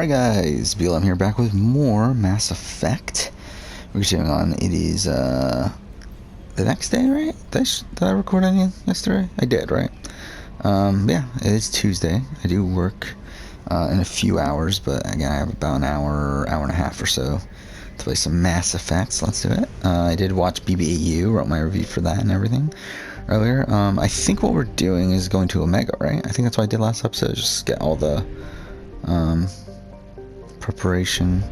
Alright guys, BLM here, back with more Mass Effect. We're continuing on. It is the next day, right? Did I record any yesterday? I did, right? Yeah, it is Tuesday. I do work in a few hours, but again I have about an hour and a half or so to play some Mass Effect, so let's do it. I did watch BBAU, wrote my review for that and everything earlier. I think what we're doing is going to Omega, right? I think that's what I did last episode, just get all the preparation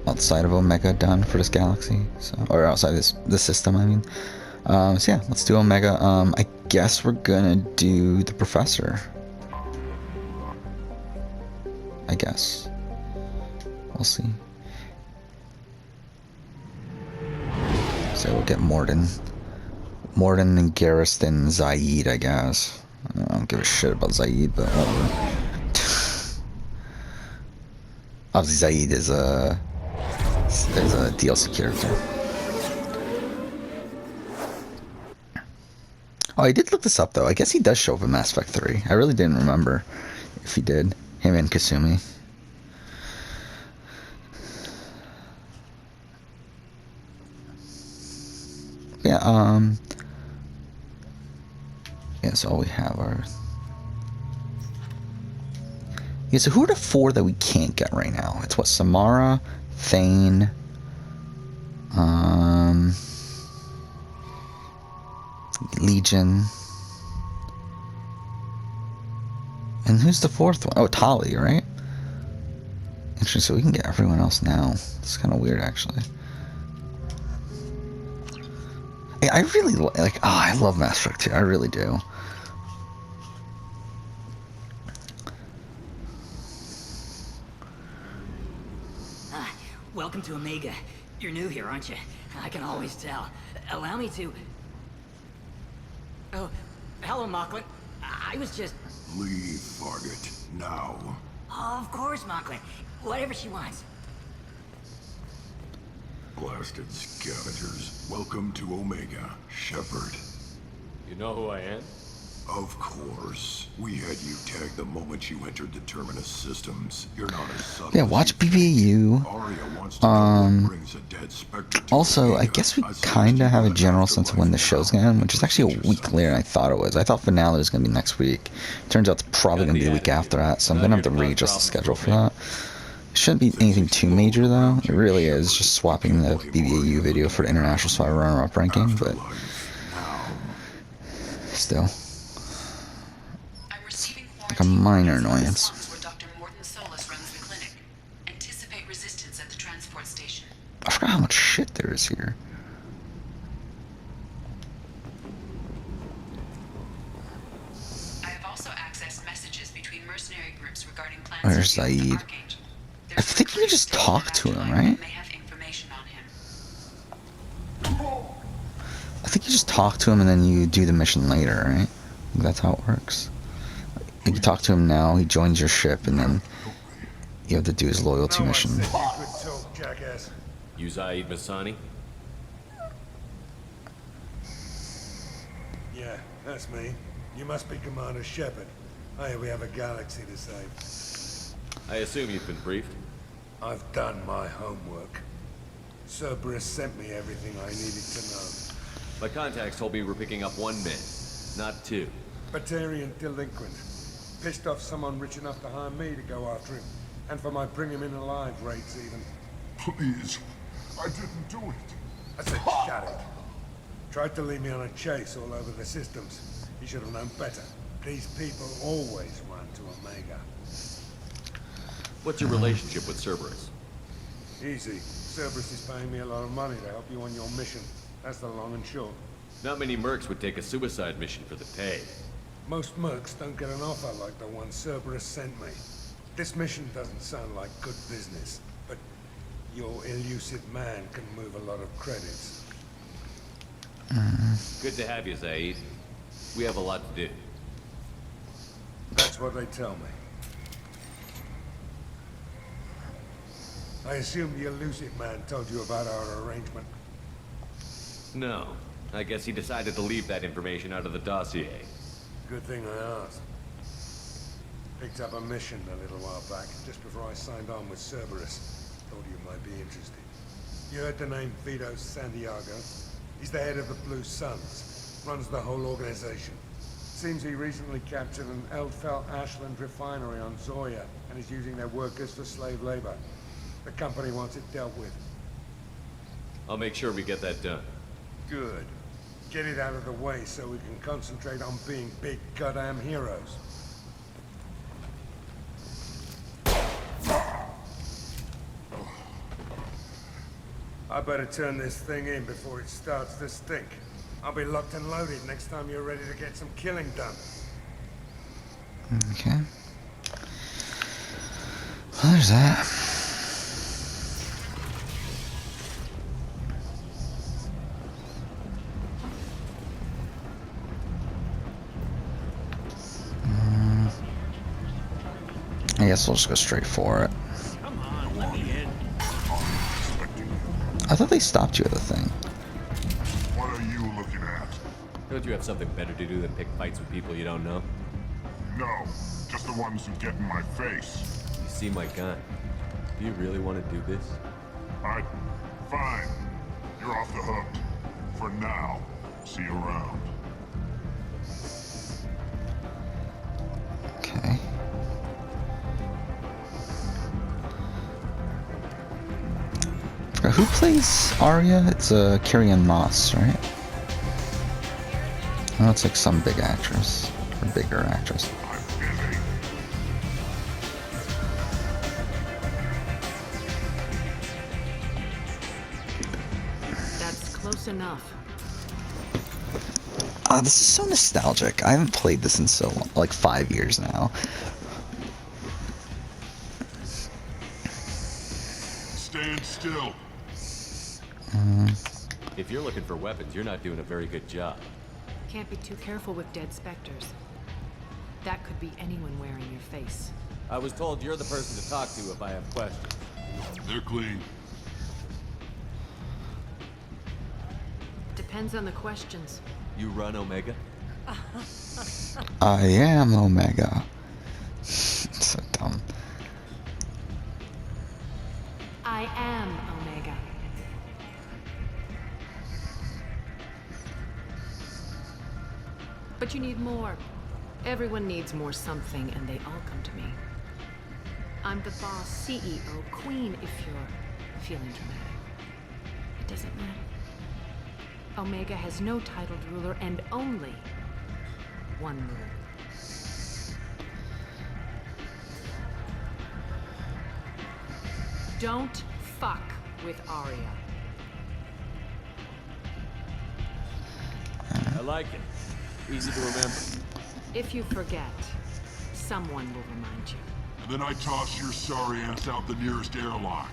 outside of Omega done for this galaxy, or outside this system, I mean. So yeah, let's do Omega. I guess we're gonna do the Professor. I guess. We'll see. So we'll get Mordin and Garrus and Zaid, I guess. I don't give a shit about Zaid, but whatever. Obviously, Zaid is a DLC character. Oh, I did look this up though. I guess he does show up in Mass Effect 3. I really didn't remember if he did. Him and Kasumi. Yeah. Yeah. So all we have are. Yeah, so who are the four that we can't get right now? It's what, Samara, Thane, Legion, and who's the fourth one? Oh, Tali, right? Interesting, so we can get everyone else now. It's kind of weird, actually. Hey, I really like, I love Mass Effect 2, I really do. Welcome to Omega. You're new here, aren't you? I can always tell. Allow me to... Oh, hello, Mocklin. I was just... Leave, Target, now. Oh, of course, Mocklin. Whatever she wants. Blasted scavengers, welcome to Omega, Shepard. You know who I am? Of course. We had you tagged the moment you entered the Terminus systems. You're not as subtle. Yeah, watch BBAU. Also, I guess we kind of have a general sense of when the show's gonna end, which is actually a week later than I thought it was. I thought finale was gonna be next week. Turns out it's probably gonna be a week after that, so I'm gonna have to readjust the schedule for that. It shouldn't be anything too major though. It really is just swapping the BBAU video for the International Survivor runner-up ranking, but still. Like a minor annoyance. I forgot how much shit there is here. I have also accessed messages between mercenary groups regarding plans. Where's Zaid? I think you can just talk to him, right? I think you just talk to him and then you do the mission later, right? I think that's how it works. You can talk to him now, he joins your ship, and then you have to do his loyalty mission. You Zaid Masani? Yeah, that's me. You must be Commander Shepard. Hey, we have a galaxy to save. I assume you've been briefed? I've done my homework. Cerberus sent me everything I needed to know. My contacts told me we're picking up one man, not two. Batarian delinquent. Pissed off someone rich enough to hire me to go after him. And for my bring him in alive rates even. Please, I didn't do it. I said shut it. Tried to lead me on a chase all over the systems. He should have known better. These people always run to Omega. What's your relationship with Cerberus? Easy. Cerberus is paying me a lot of money to help you on your mission. That's the long and short. Not many mercs would take a suicide mission for the pay. Most mercs don't get an offer like the one Cerberus sent me. This mission doesn't sound like good business, but your elusive man can move a lot of credits. Good to have you, Zaid. We have a lot to do. That's what they tell me. I assume the elusive man told you about our arrangement. No. I guess he decided to leave that information out of the dossier. Good thing I asked. Picked up a mission a little while back, just before I signed on with Cerberus. Thought you might be interested. You heard the name Vito Santiago? He's the head of the Blue Suns. Runs the whole organization. Seems he recently captured an Eldfell Ashland refinery on Zoya, and is using their workers for slave labor. The company wants it dealt with. I'll make sure we get that done. Good. Get it out of the way so we can concentrate on being big goddamn heroes. I better turn this thing in before it starts to stink. I'll be locked and loaded next time you're ready to get some killing done. Okay. Well, there's that. I guess we'll just go straight for it. Come on, let me in. I thought they stopped you at the thing. What are you looking at? Don't you have something better to do than pick fights with people you don't know? No, just the ones who get in my face. You see my gun. Do you really want to do this? Fine. You're off the hook. For now. See you around. Okay. Who plays Arya? It's Carrie-Anne Moss, right? Oh, it's like some big actress. Or bigger actress. I'm busy. That's close enough. This is so nostalgic. I haven't played this in so long, like 5 years now. Stand still. If you're looking for weapons, you're not doing a very good job. Can't be too careful with dead specters. That could be anyone wearing your face. I was told you're the person to talk to if I have questions. They're clean. Depends on the questions. You run Omega? I am Omega. So dumb. I am Omega. But you need more. Everyone needs more something, and they all come to me. I'm the boss, CEO, queen, if you're feeling dramatic. It doesn't matter. Omega has no titled ruler and only one ruler. Don't fuck with Arya. I like it. Easy to remember. If you forget, someone will remind you. And then I toss your sorry ass out the nearest airlock.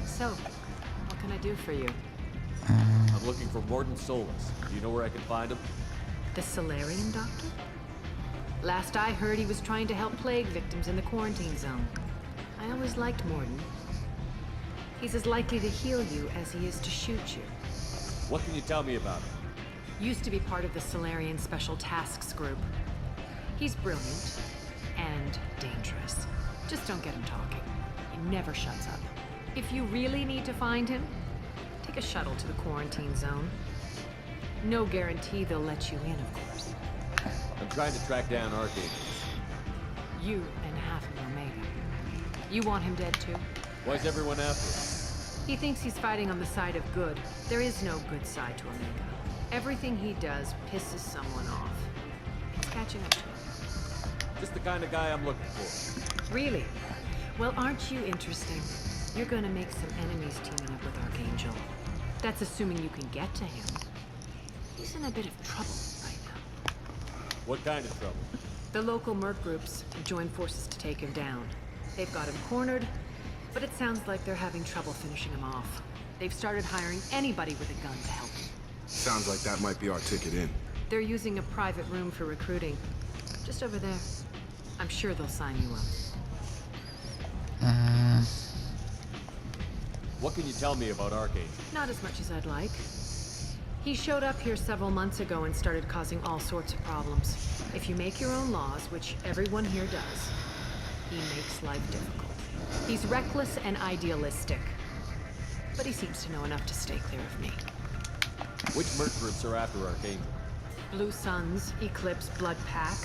So, what can I do for you? I'm looking for Morton Solus. Do you know where I can find him? The Solarian doctor? Last I heard, he was trying to help plague victims in the quarantine zone. I always liked Morton. He's as likely to heal you as he is to shoot you. What can you tell me about him? Used to be part of the Solarian Special Tasks Group. He's brilliant and dangerous. Just don't get him talking. He never shuts up. If you really need to find him, take a shuttle to the quarantine zone. No guarantee they'll let you in, of course. I'm trying to track down Archangel. You and half of Omega. You want him dead too? Why's everyone after him? He thinks he's fighting on the side of good. There is no good side to Omega. Everything he does pisses someone off. It's catching up to him. Just the kind of guy I'm looking for. Really? Well, aren't you interesting? You're gonna make some enemies teaming up with Archangel. That's assuming you can get to him. He's in a bit of trouble right now. What kind of trouble? The local merc groups have joined forces to take him down. They've got him cornered, but it sounds like they're having trouble finishing him off. They've started hiring anybody with a gun to help him. Sounds like that might be our ticket in. They're using a private room for recruiting. Just over there. I'm sure they'll sign you up. What can you tell me about Archangel? Not as much as I'd like. He showed up here several months ago and started causing all sorts of problems. If you make your own laws, which everyone here does, he makes life difficult. He's reckless and idealistic. But he seems to know enough to stay clear of me. Which merc groups are after Archangel? Blue Suns, Eclipse, Blood Pack.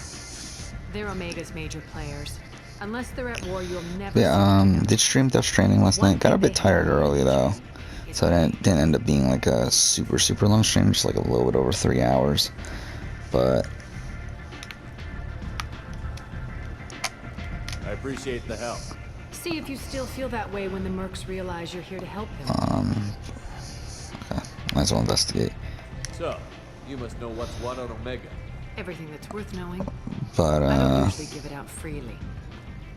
They're Omega's major players. Unless they're at war, you'll never see them. Did stream Death Stranding last night. Got a bit tired early though. So it didn't end up being like a super long stream, just like a little bit over 3 hours. But I appreciate the help. See if you still feel that way when the mercs realize you're here to help them. okay, might as well investigate. So, you must know what's what on Omega. Everything that's worth knowing. But I don't usually give it out freely.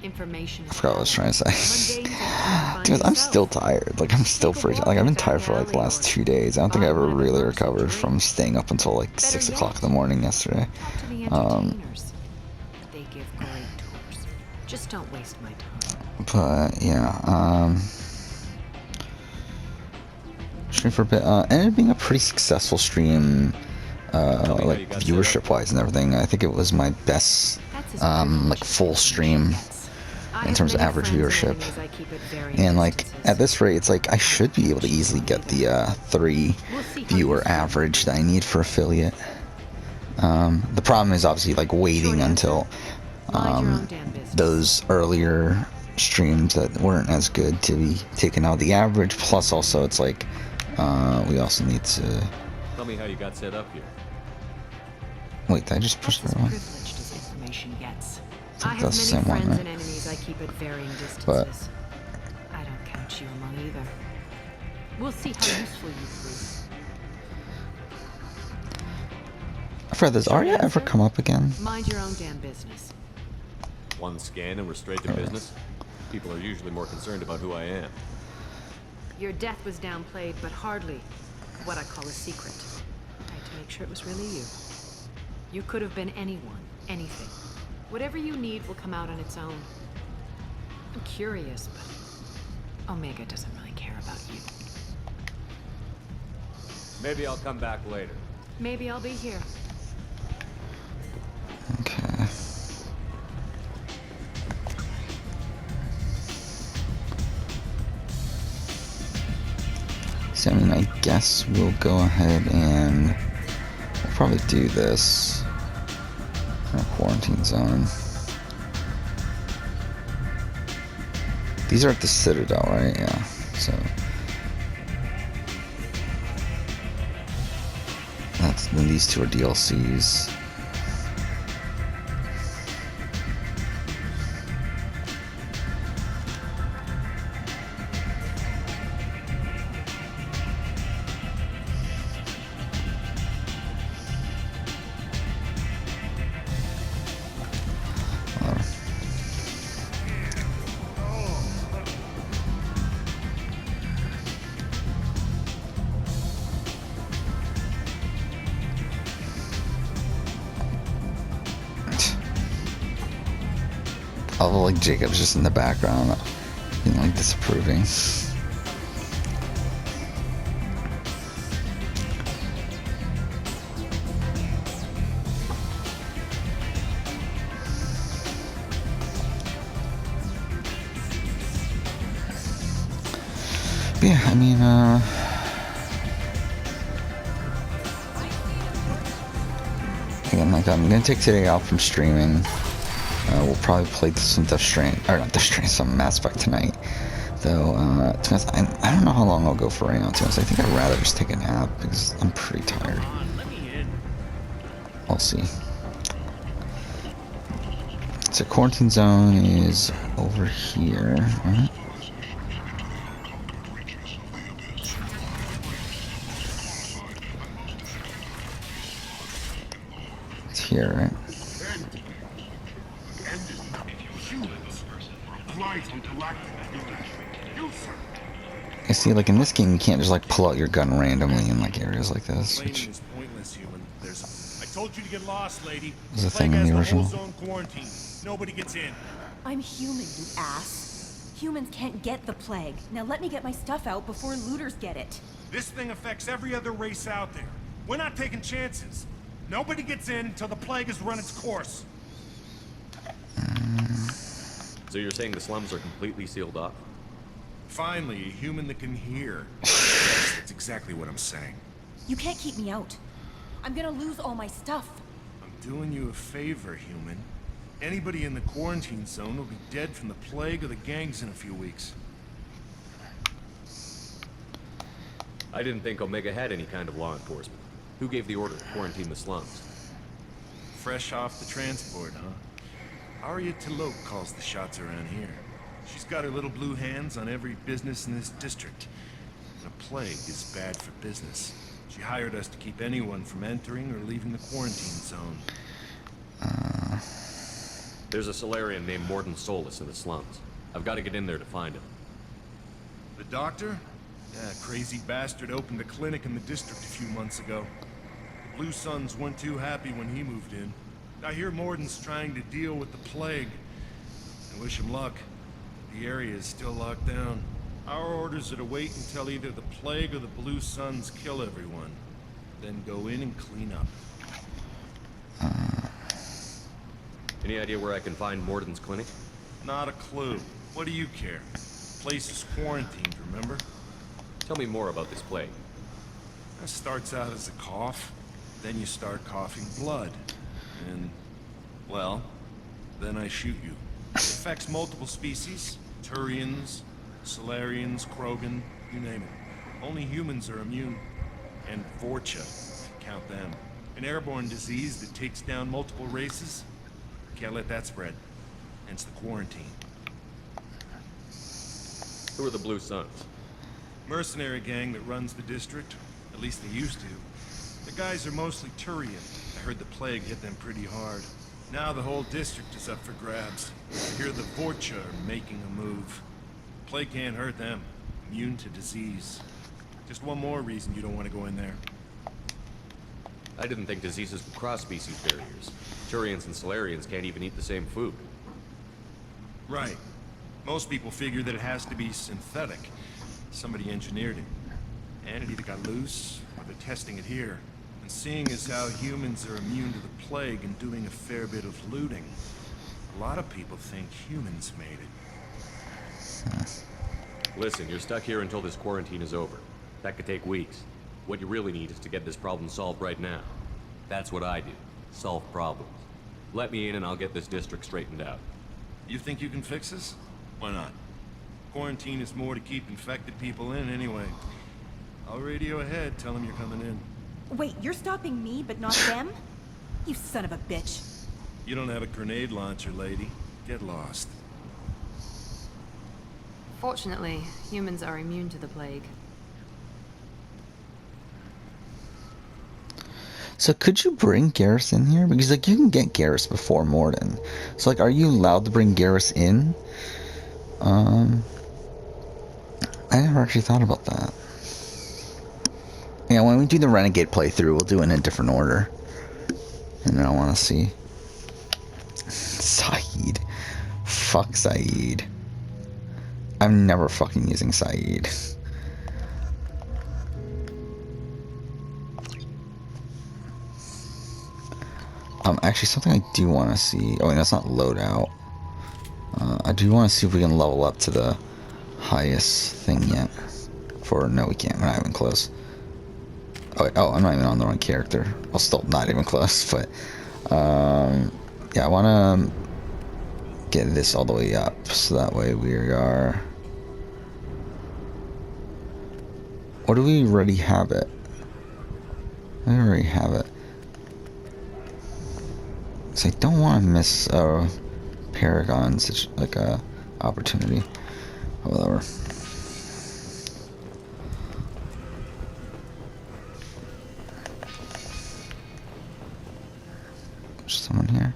Information is I forgot what I was trying to say. mundane things Dude, I'm yourself. still tired. Like I'm still freaking. Like I've been tired for like the last 2 days. I don't think I ever really recovered from staying up until like 6 o'clock in the morning yesterday. Talk to the entertainers. They give great tours. Just don't waste my time. But yeah, stream for a bit. Ended up being a pretty successful stream, like viewership wise and everything. I think it was my best, like full stream in terms of average viewership. And like at this rate, it's like I should be able to easily get the 3 viewer average that I need for affiliate. The problem is obviously like waiting until those earlier streams that weren't as good to be taken out the average. Plus also it's like we also need to. Tell me how you got set up here. Wait, did I just push the one? Privileged as information gets. I think that's the have same many one, friends right? and enemies I keep at varying distances. But I don't count you among either. We'll see how useful you prove. Fred, does Arya ever come up again? Mind your own damn business. One scan and we're straight to business. People are usually more concerned about who I am. Your death was downplayed, but hardly what I call a secret. I had to make sure it was really you. You could have been anyone, anything. Whatever you need will come out on its own. I'm curious, but Omega doesn't really care about you. Maybe I'll come back later. Maybe I'll be here. Okay. So I mean, I guess we'll go ahead and we'll probably do this in a quarantine zone. These are at the Citadel, right? Yeah. So that's then these 2 are DLCs. Although like Jacob's just in the background being like disapproving. But yeah, I mean again, like I'm gonna take today off from streaming. We'll probably play some Death Stranding, or not Death Stranding, some Mass Effect tonight. Though, to be honest, I don't know how long I'll go for right now, to be honest. I think I'd rather just take a nap, because I'm pretty tired. I'll see. So quarantine zone is over here, right? It's here, right? I see, like in this game, you can't just like pull out your gun randomly in like areas like this, which is pointless, human. I told you to get lost, lady. is a thing in the original. Zone quarantine. Nobody gets in. I'm human, you ass. Humans can't get the plague. Now let me get my stuff out before looters get it. This thing affects every other race out there. We're not taking chances. Nobody gets in until the plague has run its course. So you're saying the slums are completely sealed off? Finally, a human that can hear. Yes, that's exactly what I'm saying. You can't keep me out. I'm gonna lose all my stuff. I'm doing you a favor, human. Anybody in the quarantine zone will be dead from the plague or the gangs in a few weeks. I didn't think Omega had any kind of law enforcement. Who gave the order to quarantine the slums? Fresh off the transport, huh? Arya T'Loak calls the shots around here. She's got her little blue hands on every business in this district. The plague is bad for business. She hired us to keep anyone from entering or leaving the quarantine zone. There's a Solarian named Mordin Solus in the slums. I've got to get in there to find him. The doctor? Yeah, crazy bastard opened a clinic in the district a few months ago. The Blue Suns weren't too happy when he moved in. I hear Mordin's trying to deal with the plague. I wish him luck. The area is still locked down. Our orders are to wait until either the plague or the Blue Suns kill everyone. Then go in and clean up. Any idea where I can find Mordin's clinic? Not a clue. What do you care? The place is quarantined, remember? Tell me more about this plague. It starts out as a cough, then you start coughing blood. And, well, then I shoot you. It affects multiple species. Turians, Solarians, Krogan, you name it. Only humans are immune. And Vorcha, count them. An airborne disease that takes down multiple races. Can't let that spread. Hence the quarantine. Who are the Blue Suns? Mercenary gang that runs the district. At least they used to. The guys are mostly Turian. I heard the plague hit them pretty hard. Now the whole district is up for grabs. I hear the Vorcha are making a move. Plague can't hurt them. Immune to disease. Just one more reason you don't want to go in there. I didn't think diseases would cross species barriers. Turians and Solarians can't even eat the same food. Right. Most people figure that it has to be synthetic. Somebody engineered it. And it either got loose, or they're testing it here. And seeing as how humans are immune to the plague and doing a fair bit of looting, a lot of people think humans made it. Listen, you're stuck here until this quarantine is over. That could take weeks. What you really need is to get this problem solved right now. That's what I do. Solve problems. Let me in and I'll get this district straightened out. You think you can fix this? Why not? Quarantine is more to keep infected people in anyway. I'll radio ahead, tell them you're coming in. Wait, you're stopping me, but not them? You son of a bitch. You don't have a grenade launcher, lady. Get lost. Fortunately, humans are immune to the plague. So could you bring Garrus in here? Because, like, you can get Garrus before Mordin. So, like, are you allowed to bring Garrus in? I never actually thought about that. Yeah, when we do the Renegade playthrough, we'll do it in a different order. And I want to see. Saeed. Fuck Saeed. I'm never fucking using Saeed. Actually, something I do want to see. Oh, wait, that's not loadout. I do want to see if we can level up to the highest thing yet. No, we can't. We're not even close. Oh, wait, I'm not even on the wrong character. Well, still not even close, but yeah, I want to get this all the way up so that way we are. Or do we already have it? We already have it. So I don't want to miss Paragon, such like a opportunity. Whatever. There's someone here.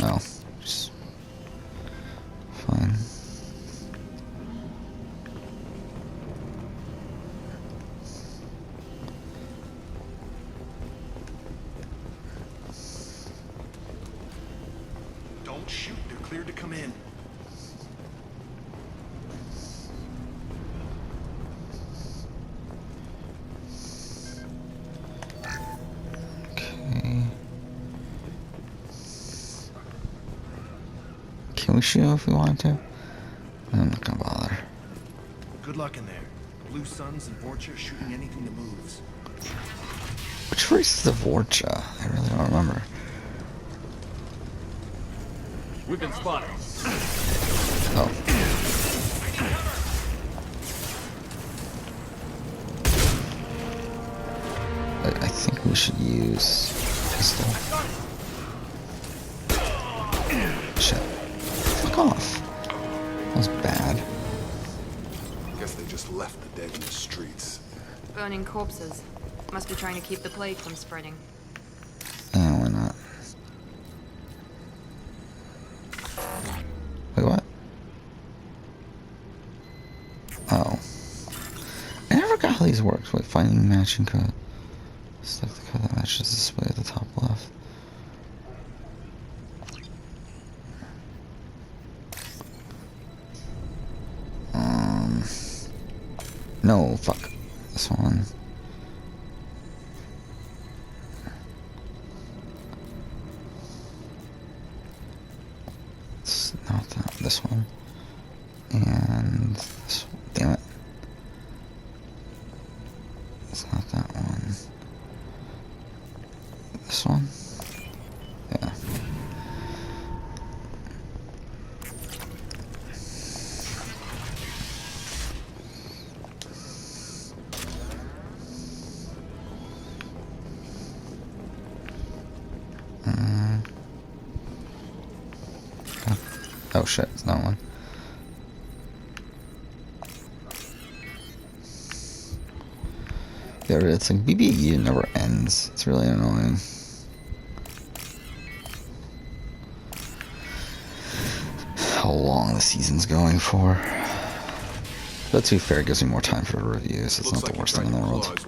Oh, just fine. Don't shoot, they're cleared to come in. we shoot him if we wanted to? I'm not gonna bother. Good luck in there. Blue Suns and Vorcha shooting anything that moves. Which race is the Vorcha? I really don't remember. We've been spotted. Oh. I think we should use pistol. Shit. Fuck off. That was bad. Guess they just left the dead in the streets. Burning corpses. Must be trying to keep the plague from spreading. Yeah, why not? Wait, what? Oh. I never got how these worked. Wait, finding matching code. Select the code that matches the display at the top left. No, fuck. This one. It's not that. This one. And this one. Damn it. It's not that one. This one? Yeah. Oh shit, it's that one. Yeah, it's like BBE never ends. It's really annoying. How long the season's going for. But to be fair, it gives me more time for reviews. It's not the worst thing in the world.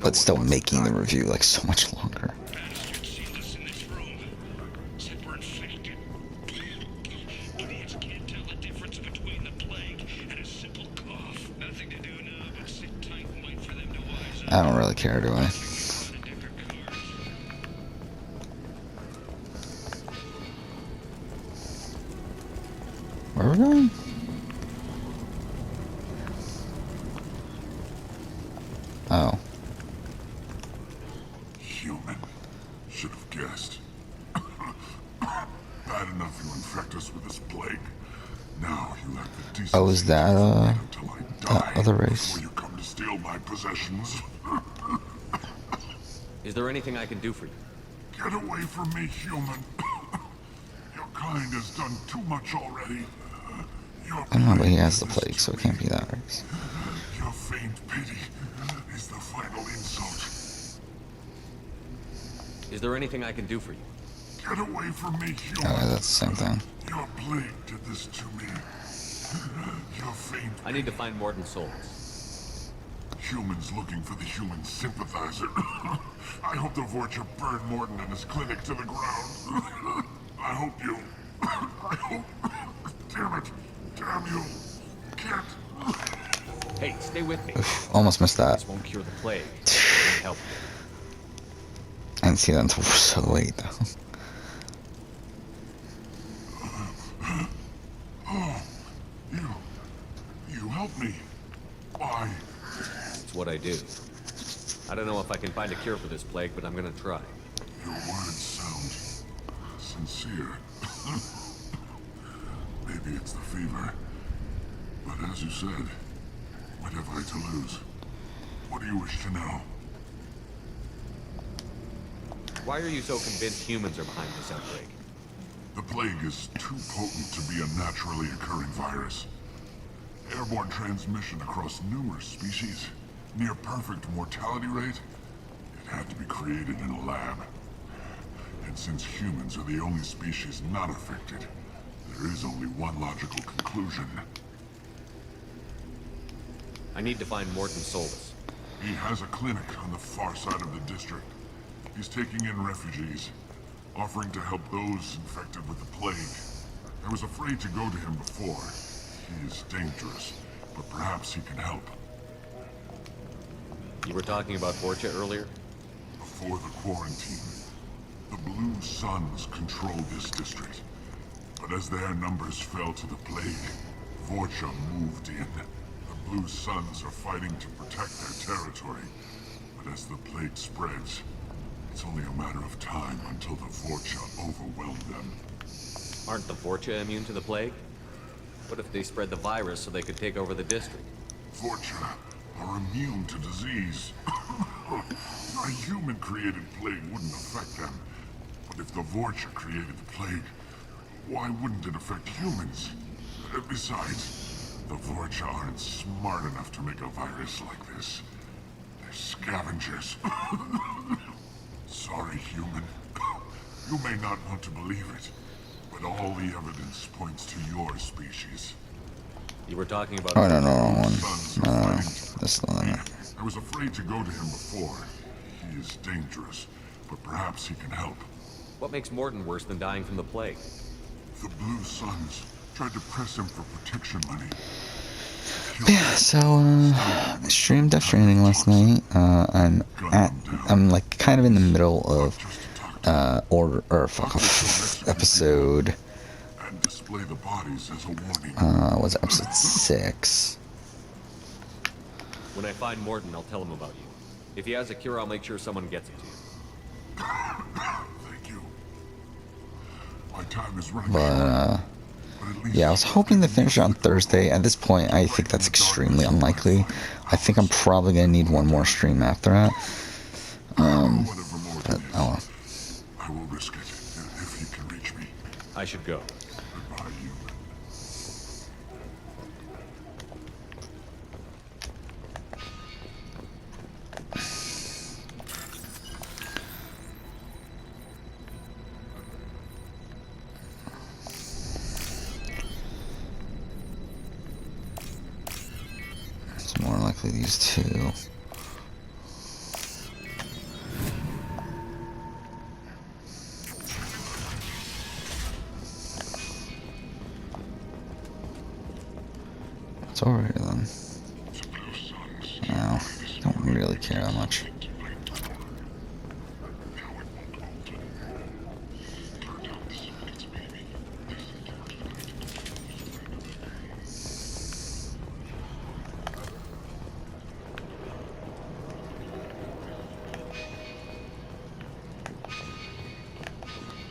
But still making the review like so much longer. I don't really care, do I? Where are we going? Oh. Human. Should have guessed. Bad enough you infect us with this plague. Now you lack the decency. Oh, is that other race? Before you come to steal my possessions. Is there anything I can do for you? Get away from me, human. Your kind has done too much already. I don't know, but he has the plague, so it can't be that race. Your faint pity is the final insult. Is there anything I can do for you? Get away from me, human. Oh, that's the same thing. Your plague did this to me. Your faint I need to find Morton Solus. Humans looking for the human sympathizer. I hope the Vorcha burned Morton and his clinic to the ground. I hope you... I hope... Damn it. Damn you. Can't... Hey, stay with me. Oof, almost missed that. This won't cure the plague. Help. I didn't see that until so late, though. Oh, you helped me. Why? It's what I do. I don't know if I can find a cure for this plague, but I'm gonna try. Your words sound sincere. Maybe it's the fever. But as you said, what have I to lose? What do you wish to know? Why are you so convinced humans are behind this outbreak? The plague is too potent to be a naturally occurring virus. Airborne transmission across numerous species, near perfect mortality rate. It had to be created in a lab. And since humans are the only species not affected, there is only one logical conclusion. I need to find Morton Solus. He has a clinic on the far side of the district. He's taking in refugees, offering to help those infected with the plague. I was afraid to go to him before. He is dangerous, but perhaps he can help. You were talking about Vorcha earlier? Before the quarantine, the Blue Suns control this district. But as their numbers fell to the plague, Vorcha moved in. The Blue Suns are fighting to protect their territory. But as the plague spreads, it's only a matter of time until the Vorcha overwhelm them. Aren't the Vorcha immune to the plague? What if they spread the virus so they could take over the district? Vorcha are immune to disease. A human-created plague wouldn't affect them. But if the Vorcha created the plague, why wouldn't it affect humans? Besides, the Vorcha aren't smart enough to make a virus like this. They're scavengers. Sorry, human. You may not want to believe it, but all the evidence points to your species. You were talking about... Oh, no, wrong one. Sons are No, fighting this one. I was afraid to go to him before. He is dangerous, but perhaps he can help. What makes Mordin worse than dying from the plague? The Blue Suns tried to press him for protection money. Yeah, so I streamed Death Stranding last night. I'm like kind of in the middle of episode. And display the bodies as a warning. Was it episode 6? When I find Mordin, I'll tell him about you. If he has a cure, I'll make sure someone gets it to you. Thank you. My time is running But short. yeah, I was hoping to finish it on Thursday. At this point, I think that's extremely unlikely. I think I'm probably gonna need one more stream after that. But oh well. I will risk it if you can reach me. I should go. Goodbye, human. It's more likely these two. It's over here then. No, don't really care that much.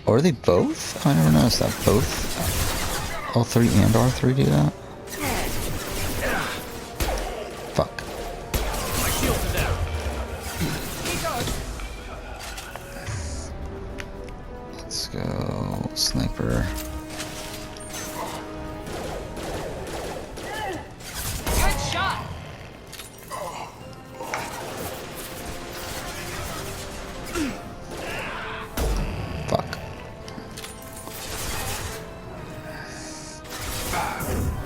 Or are they both? I never noticed that. Both L3 and R3 do that? Fuck. Let's go. Sniper. Good shot! Fuck.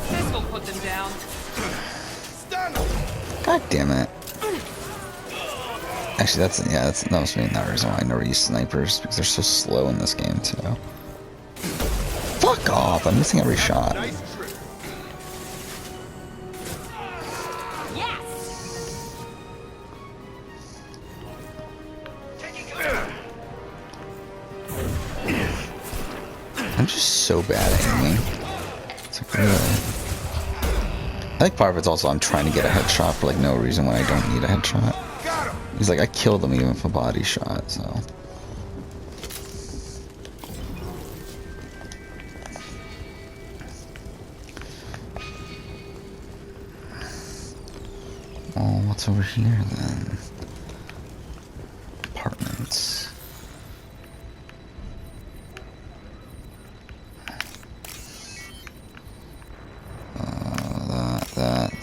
This will put them down. God damn it. Actually, that must be that reason why I never use snipers, because they're so slow in this game, too. Fuck off, I'm missing every shot. I'm just so bad at aiming. It's like, really. I think part of it's also I'm trying to get a headshot for like no reason when I don't need a headshot. He's like, I killed him even with a body shot, so. Oh, what's over here then? Apartments. That.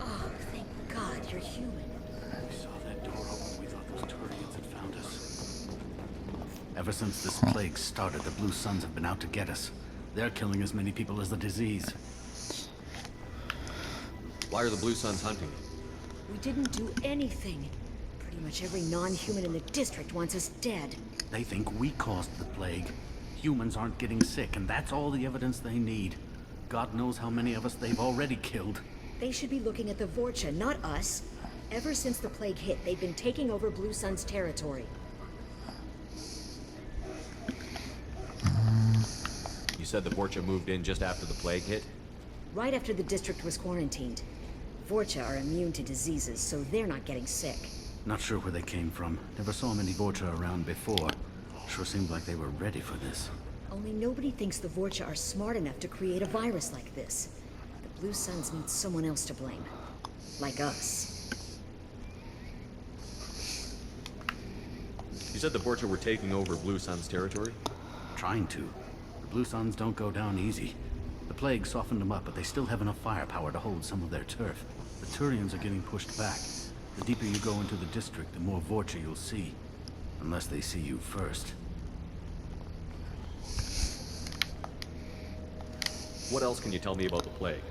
Oh, thank God you're human. We saw that door open. We thought those Turians had found us. Ever since this plague started, the Blue Suns have been out to get us. They're killing as many people as the disease. Why are the Blue Suns hunting you? We didn't do anything. Pretty much every non-human in the district wants us dead. They think we caused the plague. Humans aren't getting sick, and that's all the evidence they need. God knows how many of us they've already killed. They should be looking at the Vorcha, not us. Ever since the plague hit, they've been taking over Blue Sun's territory. You said the Vorcha moved in just after the plague hit? Right after the district was quarantined. Vorcha are immune to diseases, so they're not getting sick. Not sure where they came from. Never saw many Vorcha around before. Sure seemed like they were ready for this. Only nobody thinks the Vorcha are smart enough to create a virus like this. The Blue Suns need someone else to blame. Like us. You said the Vorcha were taking over Blue Sun's territory? Trying to. The Blue Suns don't go down easy. The plague softened them up, but they still have enough firepower to hold some of their turf. The Turians are getting pushed back. The deeper you go into the district, the more Vorcha you'll see. Unless they see you first. What else can you tell me about the plague?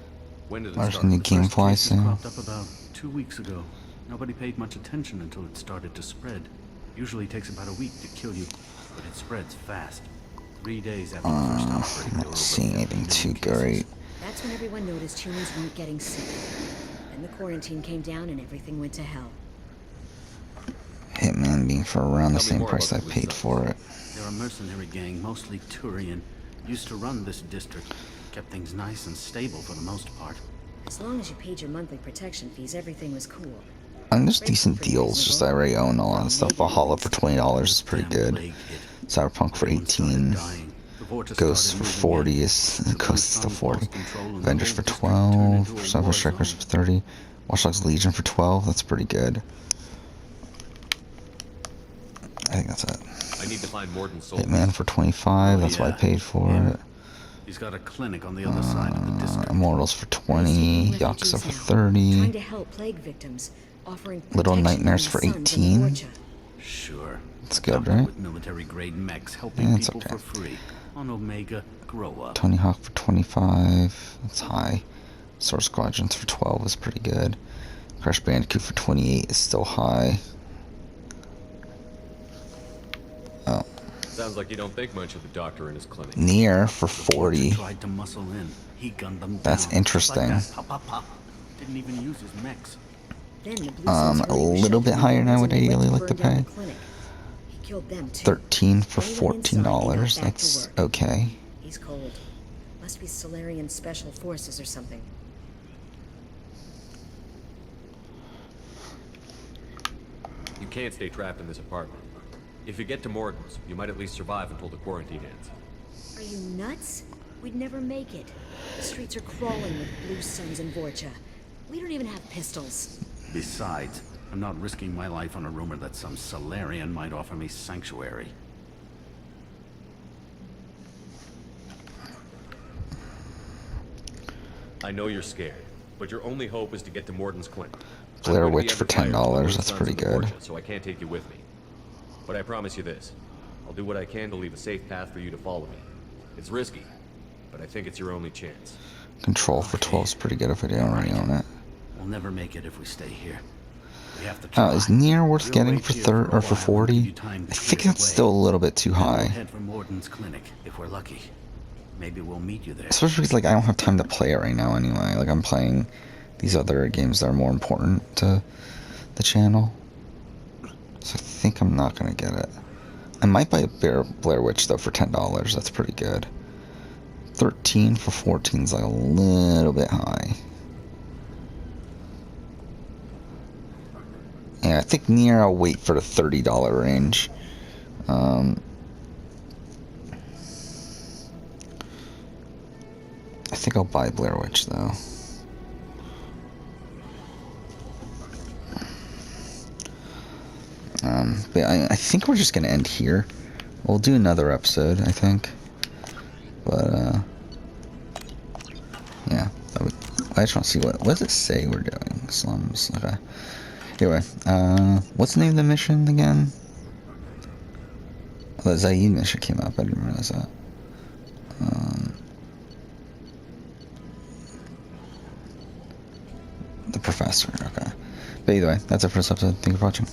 When did it There's start? new The first gamefly cases soon. cropped up about 2 weeks ago. Nobody paid much attention until it started to spread. Usually takes about a week to kill you, but it spreads fast. 3 days after the first outbreak, I'm there were not over seeing 50 anything too known cases. great. That's when everyone noticed humans weren't getting sick. Then the quarantine came down and everything went to hell. Hitman being for around the Tell me same more price I about the paid Blue for it. They're a mercenary gang, mostly Turian. Used to run this district. Kept things nice and stable for the most part. As long as you paid your monthly protection fees, everything was cool. And there's decent deals, just I already own all that stuff. Valhalla for $20 is pretty Damn good. plague hit. Cyberpunk for Everyone started 18. dying. The Vorcha Ghosts started for moving 40 in. is The Blue Ghosts to Suns 40. lost control and the Avengers whole for district turned 12. into a Cyber war Strikers zone. for 30. Watch Dogs Legion for 12. That's pretty good. I think that's it. I need to find Morden's soldiers. Hitman for 25. That's why I yeah. paid for Him. it. He's got a clinic on the other side of the district. Immortals for He's 20. taking Yakuza refugees for now, 30. Trying to help plague victims, offering Little protection Nightmares from for the Suns and the 18. Vorcha. Sure. It's A good, doctor right? With military-grade mechs helping Yeah, it's people okay. for free. On Omega, grow up. Tony Hawk for 25. That's high. Source Squadrons for 12 is pretty good. Crash Bandicoot for 28 is still high. Oh. Sounds like you don't think much of the doctor in his clinic. Nier for The Vorcha 40. tried to muscle in. He gunned them That's down. interesting. Just like that. Pop, pop, pop. Didn't even use his mechs. Then the Blue Suns A heard he was little bit sheltering higher than I humans would and they went ideally to like to burn down pay. the clinic. He killed them too. 13 for When he went inside, they got $14. back That's to work. okay. He's cold. Must be Solarian Special Forces or something. You can't stay trapped in this apartment. If you get to Morden's, you might at least survive until the quarantine ends. Are you nuts? We'd never make it. The streets are crawling with Blue Suns and Vorcha. We don't even have pistols. Besides, I'm not risking my life on a rumor that some Solarian might offer me sanctuary. I know you're scared, but your only hope is to get to Morden's clinic. Blair I'm going to be Witch for under fire from the $10. Blue That's Suns pretty and the good. Vorcha, so I can't take you with me. But I promise you this. I'll do what I can to leave a safe path for you to follow me. It's risky, but I think it's your only chance. Control for 12 is pretty good if I don't already own it. We'll never make it if we stay here. We have to try. Is Nier worth We'll getting wait for here 30 a or for while and give 40? you time I to think clear that's the way. still a little bit too Then we'll high. head for Morden's clinic if we're lucky. Maybe we'll meet you there. Especially because like I don't have time to play it right now anyway. Like I'm playing these other games that are more important to the channel. So I think I'm not gonna get it. I might buy a Blair Witch though for $10. That's pretty good. 13 for 14 is like a little bit high. Yeah, I think Nier I'll wait for the $30 range. I think I'll buy Blair Witch though. But I think we're just gonna end here. We'll do another episode, I think. But yeah, I just want to see what does it say we're doing. Slums. Okay. Anyway, what's the name of the mission again? Oh, the Zaid mission came up. I didn't realize that. The professor. Okay. But either way, that's it for this episode. Thank you for watching.